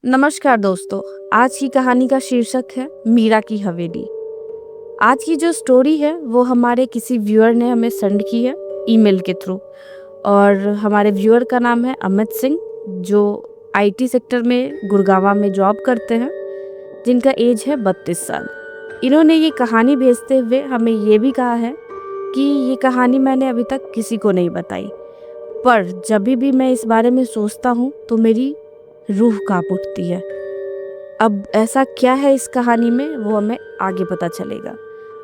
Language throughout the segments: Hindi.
नमस्कार दोस्तों। आज की कहानी का शीर्षक है मीरा की हवेली। आज की जो स्टोरी है वो हमारे किसी व्यूअर ने हमें सेंड की है ईमेल के थ्रू। और हमारे व्यूअर का नाम है अमित सिंह, जो आईटी सेक्टर में गुड़गांव में जॉब करते हैं, जिनका एज है 32 साल। इन्होंने ये कहानी भेजते हुए हमें ये भी कहा है कि ये कहानी मैंने अभी तक किसी को नहीं बताई, पर जब भी मैं इस बारे में सोचता हूँ तो मेरी रूह कांप उठती है। अब ऐसा क्या है इस कहानी में वो हमें आगे पता चलेगा।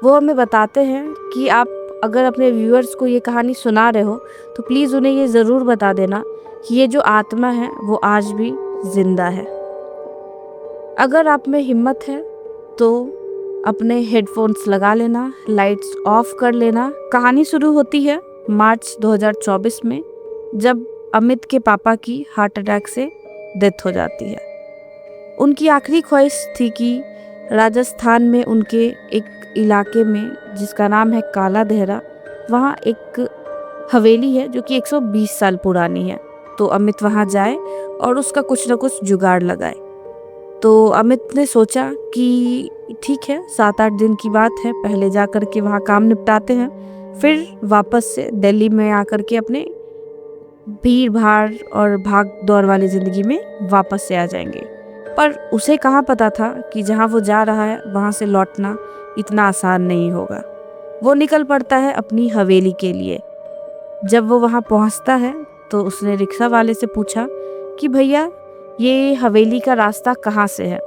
वो हमें बताते हैं कि आप अगर अपने व्यूअर्स को ये कहानी सुना रहे हो तो प्लीज़ उन्हें ये ज़रूर बता देना कि ये जो आत्मा है वो आज भी जिंदा है। अगर आप में हिम्मत है तो अपने हेडफोन्स लगा लेना, लाइट्स ऑफ कर लेना। कहानी शुरू होती है मार्च 2024 में, जब अमित के पापा की हार्ट अटैक से डेथ हो जाती है। उनकी आखिरी ख्वाहिश थी कि राजस्थान में उनके एक इलाके में जिसका नाम है काला देहरा, वहाँ एक हवेली है जो कि 120 साल पुरानी है। तो अमित वहाँ जाए और उसका कुछ ना कुछ जुगाड़ लगाए। तो अमित ने सोचा कि ठीक है, 7-8 दिन की बात है, पहले जा कर के वहाँ काम निपटाते हैं, फिर वापस से दिल्ली में आकर के अपने भीड़ भाड़ और भाग दौड़ वाली ज़िंदगी में वापस से आ जाएंगे। पर उसे कहाँ पता था कि जहाँ वो जा रहा है वहाँ से लौटना इतना आसान नहीं होगा। वो निकल पड़ता है अपनी हवेली के लिए। जब वो वहाँ पहुँचता है तो उसने रिक्शा वाले से पूछा कि भैया ये हवेली का रास्ता कहाँ से है।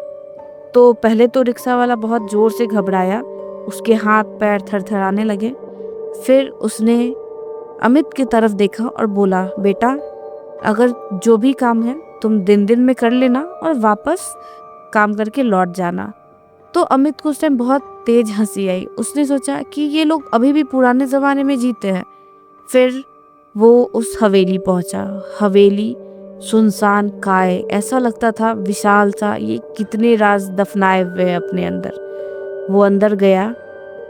तो पहले तो रिक्शा वाला बहुत ज़ोर से घबराया, उसके हाथ पैर थरथराने लगे। फिर उसने अमित की तरफ देखा और बोला, बेटा अगर जो भी काम है तुम दिन दिन में कर लेना और वापस काम करके लौट जाना। तो अमित को उस टाइम बहुत तेज हंसी आई। उसने सोचा कि ये लोग अभी भी पुराने ज़माने में जीते हैं। फिर वो उस हवेली पहुंचा। हवेली सुनसान काय, ऐसा लगता था विशाल सा, ये कितने राज दफनाए हुए हैं अपने अंदर। वो अंदर गया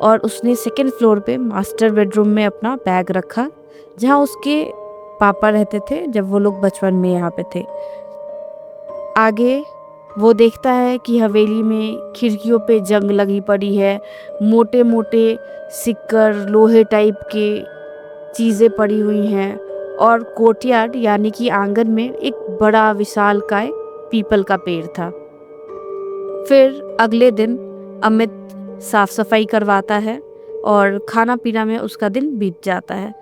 और उसने सेकंड फ्लोर पे मास्टर बेडरूम में अपना बैग रखा, जहाँ उसके पापा रहते थे जब वो लोग बचपन में यहाँ पे थे। आगे वो देखता है कि हवेली में खिड़कियों पे जंग लगी पड़ी है, मोटे मोटे सिक्कर लोहे टाइप के चीज़ें पड़ी हुई हैं, और कोर्टयार्ड यानी कि आंगन में एक बड़ा विशालकाय पीपल का पेड़ था। फिर अगले दिन अमित साफ सफाई करवाता है और खाना पीना में उसका दिन बीत जाता है।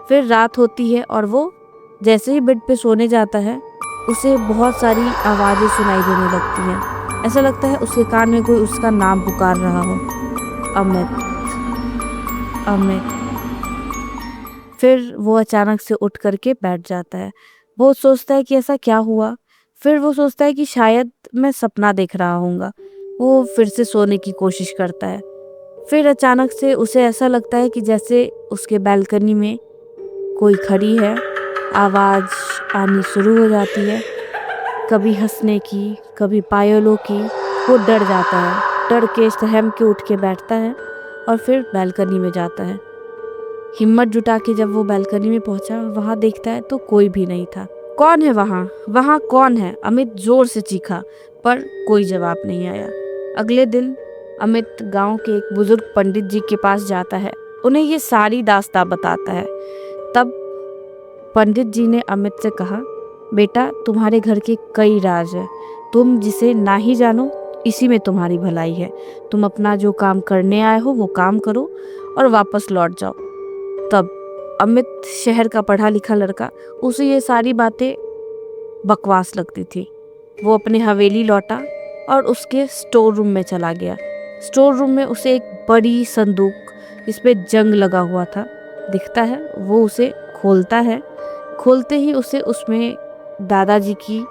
फिर रात होती है और वो जैसे ही बेड पे सोने जाता है उसे बहुत सारी आवाज़ें सुनाई देने लगती हैं। ऐसा लगता है उसके कान में कोई उसका नाम पुकार रहा हो, अमित, अमित। फिर वो अचानक से उठ करके बैठ जाता है। वो सोचता है कि ऐसा क्या हुआ। फिर वो सोचता है कि शायद मैं सपना देख रहा हूँगा। वो फिर से सोने की कोशिश करता है। फिर अचानक से उसे ऐसा लगता है कि जैसे उसके बालकनी में कोई खड़ी है। आवाज़ आनी शुरू हो जाती है, कभी हंसने की, कभी पायलों की। वो डर जाता है, डर के सहम के उठ के बैठता है और फिर बालकनी में जाता है। हिम्मत जुटा के जब वो बालकनी में पहुंचा, वहां देखता है तो कोई भी नहीं था। कौन है वहां, वहां कौन है? अमित जोर से चीखा, पर कोई जवाब नहीं आया। अगले दिन अमित गांव के एक बुजुर्ग पंडित जी के पास जाता है, उन्हें ये सारी दास्तां बताता है। तब पंडित जी ने अमित से कहा, बेटा तुम्हारे घर के कई राज है, तुम जिसे ना ही जानो इसी में तुम्हारी भलाई है। तुम अपना जो काम करने आए हो वो काम करो और वापस लौट जाओ। तब अमित, शहर का पढ़ा लिखा लड़का, उसे ये सारी बातें बकवास लगती थी। वो अपने हवेली लौटा और उसके स्टोर रूम में चला गया। स्टोर रूम में उसे एक बड़ी संदूक जिस पे जंग लगा हुआ था दिखता है। वो उसे खोलता है। खोलते ही उसे उसमें दादाजी की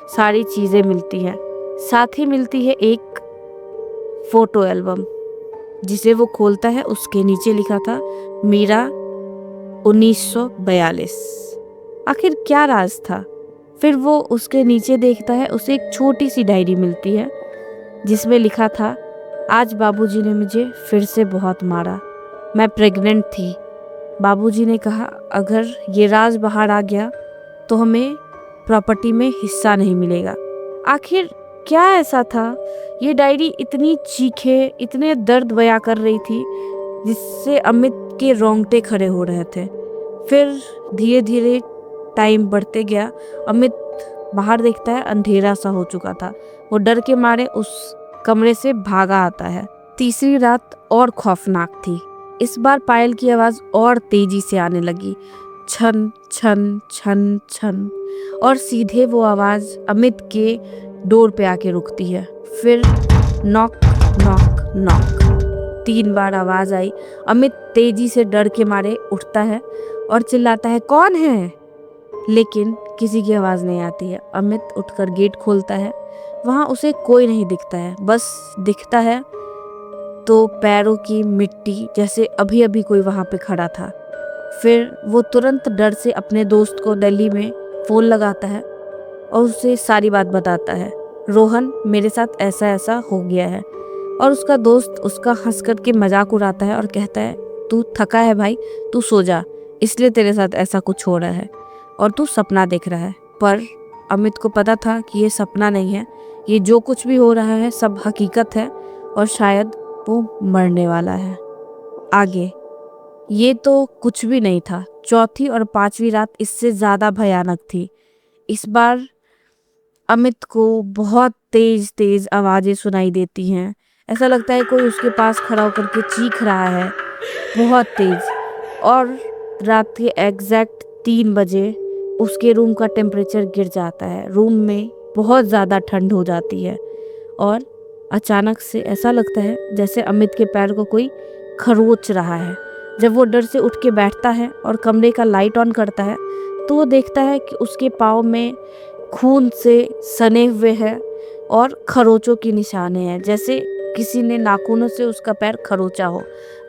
सारी चीज़ें मिलती हैं। साथ ही मिलती है एक फोटो एल्बम, जिसे वो खोलता है। उसके नीचे लिखा था मीरा 1942। आखिर क्या राज था? फिर वो उसके नीचे देखता है, उसे एक छोटी सी डायरी मिलती है जिसमें लिखा था, आज बाबूजी ने मुझे फिर से बहुत मारा, मैं प्रेग्नेंट थी। बाबूजी ने कहा अगर ये राज बाहर आ गया तो हमें प्रॉपर्टी में हिस्सा नहीं मिलेगा। आखिर क्या ऐसा था? ये डायरी इतनी चीखें, इतने दर्द बयां कर रही थी जिससे अमित के रोंगटे खड़े हो रहे थे। फिर धीरे धीरे टाइम बढ़ते गया। अमित बाहर देखता है, अंधेरा सा हो चुका था। वो डर के मारे उस कमरे से भागा आता है। तीसरी रात और खौफनाक थी। इस बार पायल की आवाज और तेजी से आने लगी, छन छन छन छन, और सीधे वो आवाज अमित के डोर पे आके रुकती है। फिर नॉक नॉक नॉक 3 बार आवाज आई। अमित तेजी से डर के मारे उठता है और चिल्लाता है, कौन है? लेकिन किसी की आवाज नहीं आती है। अमित उठकर गेट खोलता है। वहां उसे कोई नहीं दिखता है, बस दिखता है तो पैरों की मिट्टी, जैसे अभी अभी कोई वहां पे खड़ा था। फिर वो तुरंत डर से अपने दोस्त को दिल्ली में फोन लगाता है और उसे सारी बात बताता है, रोहन मेरे साथ ऐसा ऐसा हो गया है। और उसका दोस्त उसका हंस करके मजाक उड़ाता है और कहता है, तू थका है भाई, तू सो जा, इसलिए तेरे साथ ऐसा कुछ हो रहा है और तू सपना देख रहा है। पर अमित को पता था कि ये सपना नहीं है, ये जो कुछ भी हो रहा है सब हकीकत है और शायद वो मरने वाला है। आगे ये तो कुछ भी नहीं था। चौथी और 5वीं रात इससे ज्यादा भयानक थी। इस बार अमित को बहुत तेज तेज आवाजें सुनाई देती हैं। ऐसा लगता है कोई उसके पास खड़ा होकर के चीख रहा है, बहुत तेज। और रात के एग्जैक्ट 3 बजे उसके रूम का टेम्परेचर गिर जाता है। रूम में बहुत ज़्यादा ठंड हो जाती है और अचानक से ऐसा लगता है जैसे अमित के पैर को कोई खरोच रहा है। जब वो डर से उठ के बैठता है और कमरे का लाइट ऑन करता है तो वो देखता है कि उसके पाँव में खून से सने हुए हैं और खरोचों की निशाने हैं, जैसे किसी ने नाखूनों से उसका पैर खरोचा हो।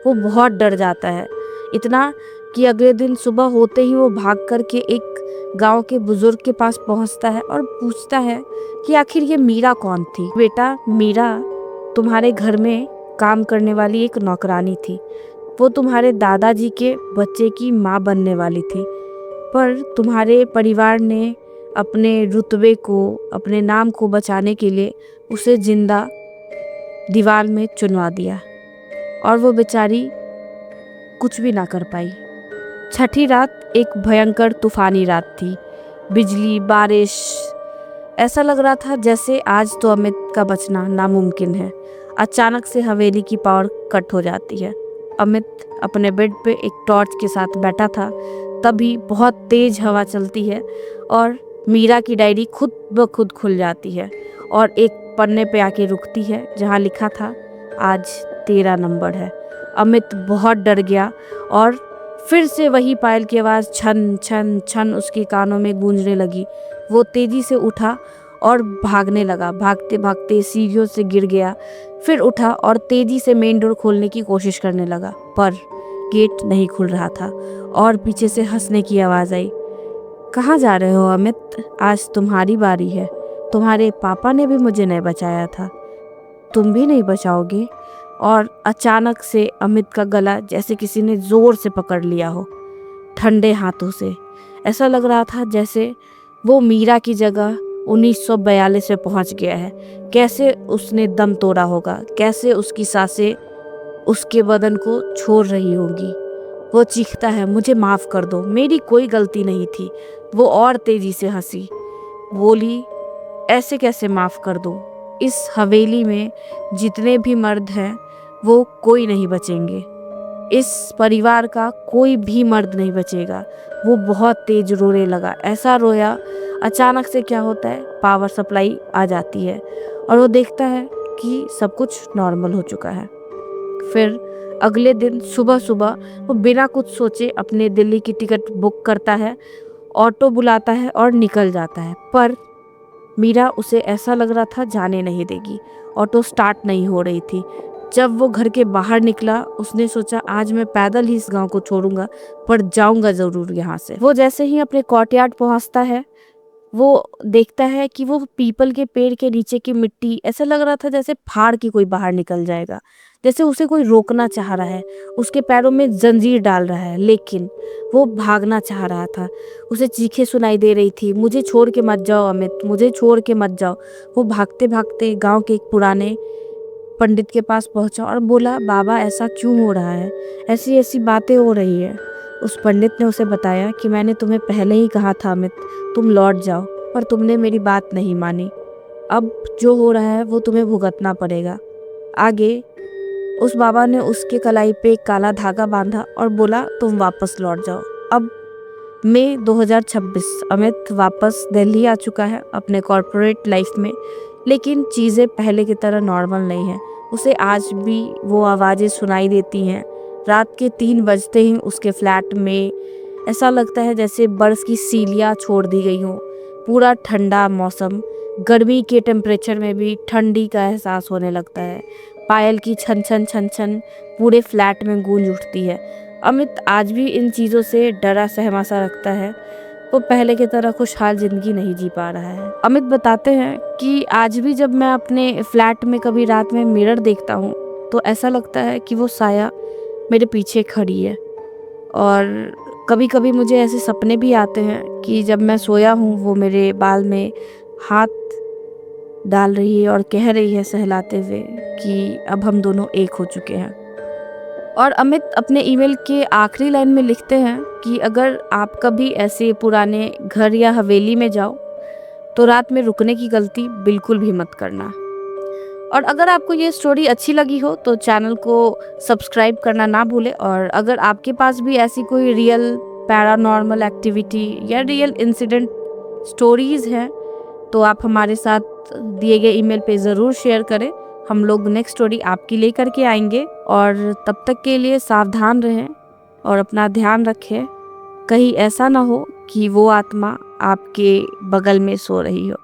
वो बहुत डर जाता है, इतना कि अगले दिन सुबह होते ही वो भाग करके एक गांव के बुजुर्ग के पास पहुंचता है और पूछता है कि आखिर ये मीरा कौन थी। बेटा, मीरा तुम्हारे घर में काम करने वाली एक नौकरानी थी। वो तुम्हारे दादाजी के बच्चे की माँ बनने वाली थी, पर तुम्हारे परिवार ने अपने रुतबे को, अपने नाम को बचाने के लिए उसे जिंदा दीवार में चुनवा दिया और वो बेचारी कुछ भी ना कर पाई। छठी रात एक भयंकर तूफानी रात थी। बिजली, बारिश, ऐसा लग रहा था जैसे आज तो अमित का बचना नामुमकिन है। अचानक से हवेली की पावर कट हो जाती है। अमित अपने बेड पे एक टॉर्च के साथ बैठा था, तभी बहुत तेज हवा चलती है और मीरा की डायरी खुद ब खुद खुल जाती है और एक पन्ने पे आके रुकती है जहाँ लिखा था, आज 13 नंबर है। अमित बहुत डर गया और फिर से वही पायल की आवाज़ छन छन छन उसके कानों में गूंजने लगी। वो तेजी से उठा और भागने लगा। भागते भागते सीढ़ियों से गिर गया, फिर उठा और तेजी से मेन डोर खोलने की कोशिश करने लगा, पर गेट नहीं खुल रहा था और पीछे से हंसने की आवाज़ आई। कहाँ जा रहे हो अमित? आज तुम्हारी बारी है। तुम्हारे पापा ने भी मुझे नहीं बचाया था, तुम भी नहीं बचाओगे। और अचानक से अमित का गला जैसे किसी ने जोर से पकड़ लिया हो, ठंडे हाथों से। ऐसा लग रहा था जैसे वो मीरा की जगह 1942 में पहुंच गया है। कैसे उसने दम तोड़ा होगा, कैसे उसकी सांसें उसके बदन को छोड़ रही होंगी। वो चीखता है, मुझे माफ़ कर दो, मेरी कोई गलती नहीं थी। वो और तेजी से हंसी, बोली, ऐसे कैसे माफ़ कर दूँ? इस हवेली में जितने भी मर्द हैं वो कोई नहीं बचेंगे। इस परिवार का कोई भी मर्द नहीं बचेगा। वो बहुत तेज रोने लगा। ऐसा रोया, अचानक से क्या होता है, पावर सप्लाई आ जाती है और वो देखता है कि सब कुछ नॉर्मल हो चुका है। फिर अगले दिन सुबह सुबह वो बिना कुछ सोचे अपने दिल्ली की टिकट बुक करता है, ऑटो बुलाता है और निकल जाता है। पर मीरा, उसे ऐसा लग रहा था जाने नहीं देगी। ऑटो स्टार्ट नहीं हो रही थी। जब वो घर के बाहर निकला उसने सोचा, आज मैं पैदल ही इस गांव को छोड़ूंगा, पर जाऊंगा जरूर यहाँ से। वो जैसे ही अपने कोर्टयार्ड पहुँचता है वो देखता है कि वो पीपल के पेड़ के नीचे की मिट्टी ऐसा लग रहा था जैसे फाड़ के कोई बाहर निकल जाएगा, जैसे उसे कोई रोकना चाह रहा है, उसके पैरों में जंजीर डाल रहा है, लेकिन वो भागना चाह रहा था। उसे चीखें सुनाई दे रही थी, मुझे छोड़ के मत जाओ अमित, मुझे छोड़ के मत जाओ। वो भागते भागते गांव के एक पुराने पंडित के पास पहुंचा और बोला, बाबा ऐसा क्यों हो रहा है, ऐसी ऐसी बातें हो रही है। उस पंडित ने उसे बताया कि मैंने तुम्हें पहले ही कहा था अमित, तुम लौट जाओ, पर तुमने मेरी बात नहीं मानी। अब जो हो रहा है वो तुम्हें भुगतना पड़ेगा। आगे उस बाबा ने उसके कलाई पे एक काला धागा बांधा और बोला, तुम वापस लौट जाओ। अब मई 2026 अमित वापस दिल्ली आ चुका है अपने कॉर्पोरेट लाइफ में, लेकिन चीज़ें पहले की तरह नॉर्मल नहीं हैं। उसे आज भी वो आवाज़ें सुनाई देती हैं। रात के 3 बजते ही उसके फ्लैट में ऐसा लगता है जैसे बर्फ़ की सीलियाँ छोड़ दी गई हों। पूरा ठंडा मौसम, गर्मी के टेम्परेचर में भी ठंडी का एहसास होने लगता है। पायल की छन छन छन छन पूरे फ्लैट में गूंज उठती है। अमित आज भी इन चीज़ों से डरा सहमा सा रखता है। वो पहले की तरह खुशहाल ज़िंदगी नहीं जी पा रहा है। अमित बताते हैं कि आज भी जब मैं अपने फ्लैट में कभी रात में मिरर देखता हूँ तो ऐसा लगता है कि वो साया मेरे पीछे खड़ी है। और कभी कभी मुझे ऐसे सपने भी आते हैं कि जब मैं सोया हूँ वो मेरे बाल में हाथ डाल रही है और कह रही है सहलाते हुए कि अब हम दोनों एक हो चुके हैं। और अमित अपने ईमेल के आखिरी लाइन में लिखते हैं कि अगर आप कभी ऐसे पुराने घर या हवेली में जाओ तो रात में रुकने की गलती बिल्कुल भी मत करना। और अगर आपको ये स्टोरी अच्छी लगी हो तो चैनल को सब्सक्राइब करना ना भूलें। और अगर आपके पास भी ऐसी कोई रियल पैरानॉर्मल एक्टिविटी या रियल इंसिडेंट स्टोरीज़ हैं तो आप हमारे साथ दिए गए ईमेल पे ज़रूर शेयर करें। हम लोग नेक्स्ट स्टोरी आपके लिए करके आएंगे। और तब तक के लिए सावधान रहें और अपना ध्यान रखें, कहीं ऐसा ना हो कि वो आत्मा आपके बगल में सो रही हो।